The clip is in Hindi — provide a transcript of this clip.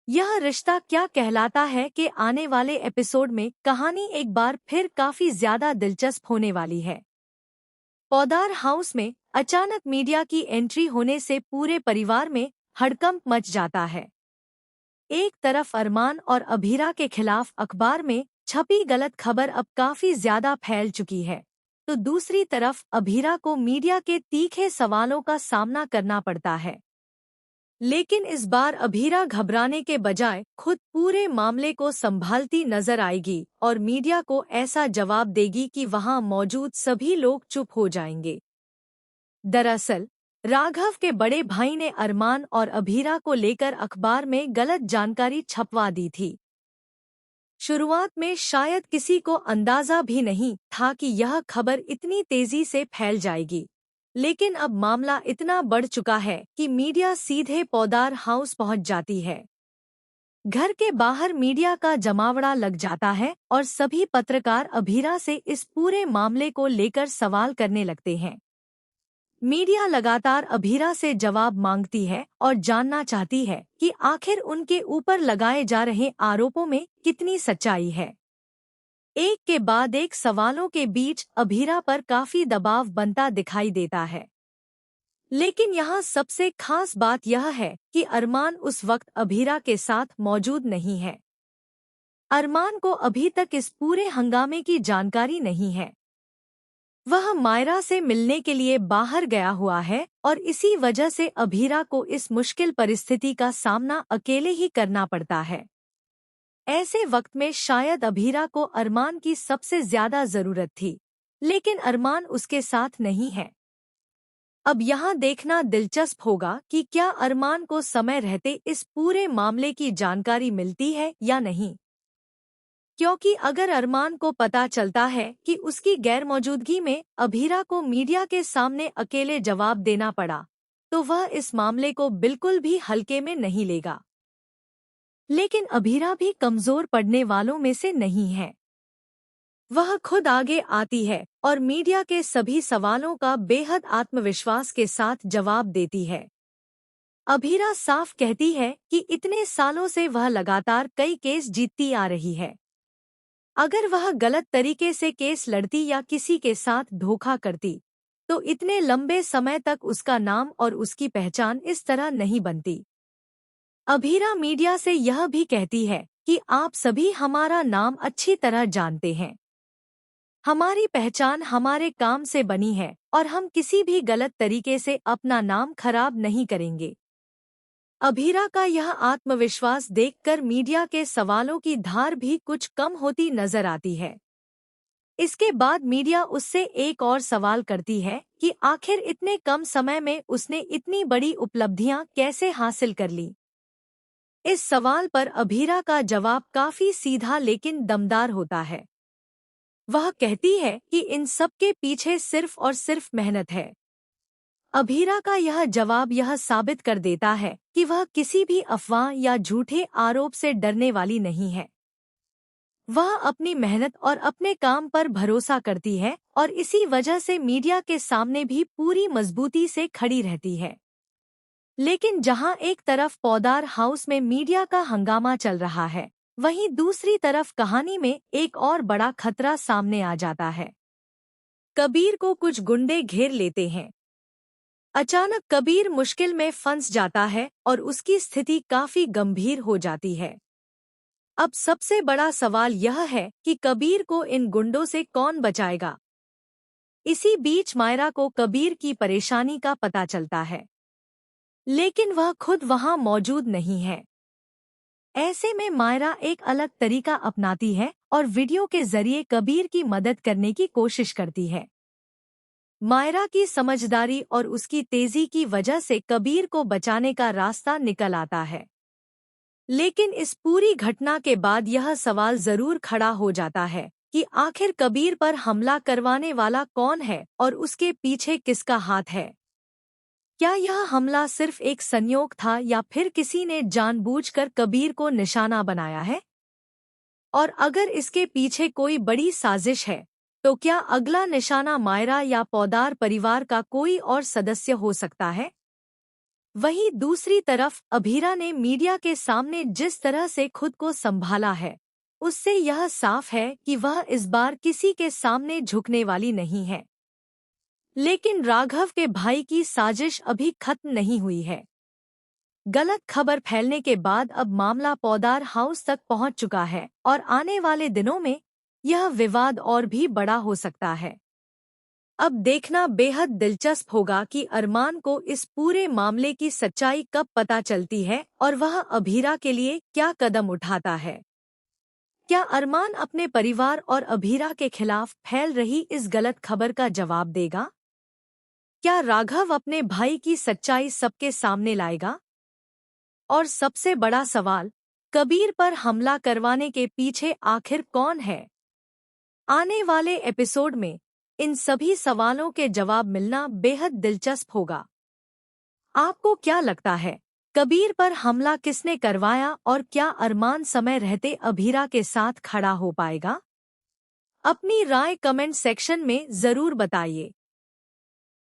यह रिश्ता क्या कहलाता है कि आने वाले एपिसोड में कहानी एक बार फिर काफी ज्यादा दिलचस्प होने वाली है। पौदार हाउस में अचानक मीडिया की एंट्री होने से पूरे परिवार में हड़कंप मच जाता है। एक तरफ अरमान और अभीरा के खिलाफ अखबार में छपी गलत खबर अब काफी ज्यादा फैल चुकी है, तो दूसरी तरफ अभीरा को मीडिया के तीखे सवालों का सामना करना पड़ता है। लेकिन इस बार अभीरा घबराने के बजाय खुद पूरे मामले को संभालती नजर आएगी और मीडिया को ऐसा जवाब देगी कि वहां मौजूद सभी लोग चुप हो जाएंगे। दरअसल राघव के बड़े भाई ने अरमान और अभीरा को लेकर अखबार में गलत जानकारी छपवा दी थी। शुरुआत में शायद किसी को अंदाजा भी नहीं था कि यह खबर इतनी तेजी से फैल जाएगी, लेकिन अब मामला इतना बढ़ चुका है कि मीडिया सीधे पौदार हाउस पहुंच जाती है। घर के बाहर मीडिया का जमावड़ा लग जाता है और सभी पत्रकार अभीरा से इस पूरे मामले को लेकर सवाल करने लगते हैं। मीडिया लगातार अभीरा से जवाब मांगती है और जानना चाहती है कि आखिर उनके ऊपर लगाए जा रहे आरोपों में कितनी सच्चाई है। एक के बाद एक सवालों के बीच अभीरा पर काफी दबाव बनता दिखाई देता है। लेकिन यहाँ सबसे खास बात यह है कि अरमान उस वक्त अभीरा के साथ मौजूद नहीं है। अरमान को अभी तक इस पूरे हंगामे की जानकारी नहीं है। वह मायरा से मिलने के लिए बाहर गया हुआ है और इसी वजह से अभीरा को इस मुश्किल परिस्थिति का सामना अकेले ही करना पड़ता है। ऐसे वक्त में शायद अभीरा को अरमान की सबसे ज्यादा जरूरत थी, लेकिन अरमान उसके साथ नहीं है। अब यहाँ देखना दिलचस्प होगा कि क्या अरमान को समय रहते इस पूरे मामले की जानकारी मिलती है या नहीं, क्योंकि अगर अरमान को पता चलता है कि उसकी गैरमौजूदगी में अभीरा को मीडिया के सामने अकेले जवाब देना पड़ा, तो वह इस मामले को बिल्कुल भी हल्के में नहीं लेगा। लेकिन अभीरा भी कमजोर पड़ने वालों में से नहीं है। वह खुद आगे आती है और मीडिया के सभी सवालों का बेहद आत्मविश्वास के साथ जवाब देती है। अभीरा साफ कहती है कि इतने सालों से वह लगातार कई केस जीतती आ रही है। अगर वह गलत तरीके से केस लड़ती या किसी के साथ धोखा करती, तो इतने लंबे समय तक उसका नाम और उसकी पहचान इस तरह नहीं बनती। अभीरा मीडिया से यह भी कहती है कि आप सभी हमारा नाम अच्छी तरह जानते हैं। हमारी पहचान हमारे काम से बनी है और हम किसी भी गलत तरीके से अपना नाम खराब नहीं करेंगे। अभीरा का यह आत्मविश्वास देखकर मीडिया के सवालों की धार भी कुछ कम होती नजर आती है। इसके बाद मीडिया उससे एक और सवाल करती है कि आखिर इतने कम समय में उसने इतनी बड़ी उपलब्धियां कैसे हासिल कर ली। इस सवाल पर अभीरा का जवाब काफी सीधा लेकिन दमदार होता है। वह कहती है कि इन सब के पीछे सिर्फ और सिर्फ मेहनत है। अभीरा का यह जवाब यह साबित कर देता है कि वह किसी भी अफवाह या झूठे आरोप से डरने वाली नहीं है। वह अपनी मेहनत और अपने काम पर भरोसा करती है और इसी वजह से मीडिया के सामने भी पूरी मजबूती से खड़ी रहती है। लेकिन जहां एक तरफ पौदार हाउस में मीडिया का हंगामा चल रहा है, वहीं दूसरी तरफ कहानी में एक और बड़ा खतरा सामने आ जाता है। कबीर को कुछ गुंडे घेर लेते हैं। अचानक कबीर मुश्किल में फंस जाता है और उसकी स्थिति काफी गंभीर हो जाती है। अब सबसे बड़ा सवाल यह है कि कबीर को इन गुंडों से कौन बचाएगा। इसी बीच मायरा को कबीर की परेशानी का पता चलता है, लेकिन वह खुद वहां मौजूद नहीं है। ऐसे में मायरा एक अलग तरीका अपनाती है और वीडियो के जरिए कबीर की मदद करने की कोशिश करती है। मायरा की समझदारी और उसकी तेजी की वजह से कबीर को बचाने का रास्ता निकल आता है। लेकिन इस पूरी घटना के बाद यह सवाल जरूर खड़ा हो जाता है कि आखिर कबीर पर हमला करवाने वाला कौन है और उसके पीछे किसका हाथ है। क्या यह हमला सिर्फ एक संयोग था या फिर किसी ने जानबूझकर कबीर को निशाना बनाया है? और अगर इसके पीछे कोई बड़ी साजिश है, तो क्या अगला निशाना मायरा या पौदार परिवार का कोई और सदस्य हो सकता है? वहीं दूसरी तरफ अभीरा ने मीडिया के सामने जिस तरह से खुद को संभाला है, उससे यह साफ है कि वह इस बार किसी के सामने झुकने वाली नहीं है। लेकिन राघव के भाई की साजिश अभी खत्म नहीं हुई है। गलत खबर फैलने के बाद अब मामला पौदार हाउस तक पहुंच चुका है और आने वाले दिनों में यह विवाद और भी बड़ा हो सकता है। अब देखना बेहद दिलचस्प होगा कि अरमान को इस पूरे मामले की सच्चाई कब पता चलती है और वह अभीरा के लिए क्या कदम उठाता है। क्या अरमान अपने परिवार और अभीरा के खिलाफ फैल रही इस गलत खबर का जवाब देगा? क्या राघव अपने भाई की सच्चाई सबके सामने लाएगा? और सबसे बड़ा सवाल, कबीर पर हमला करवाने के पीछे आखिर कौन है? आने वाले एपिसोड में इन सभी सवालों के जवाब मिलना बेहद दिलचस्प होगा। आपको क्या लगता है, कबीर पर हमला किसने करवाया और क्या अरमान समय रहते अभीरा के साथ खड़ा हो पाएगा? अपनी राय कमेंट सेक्शन में जरूर बताइए।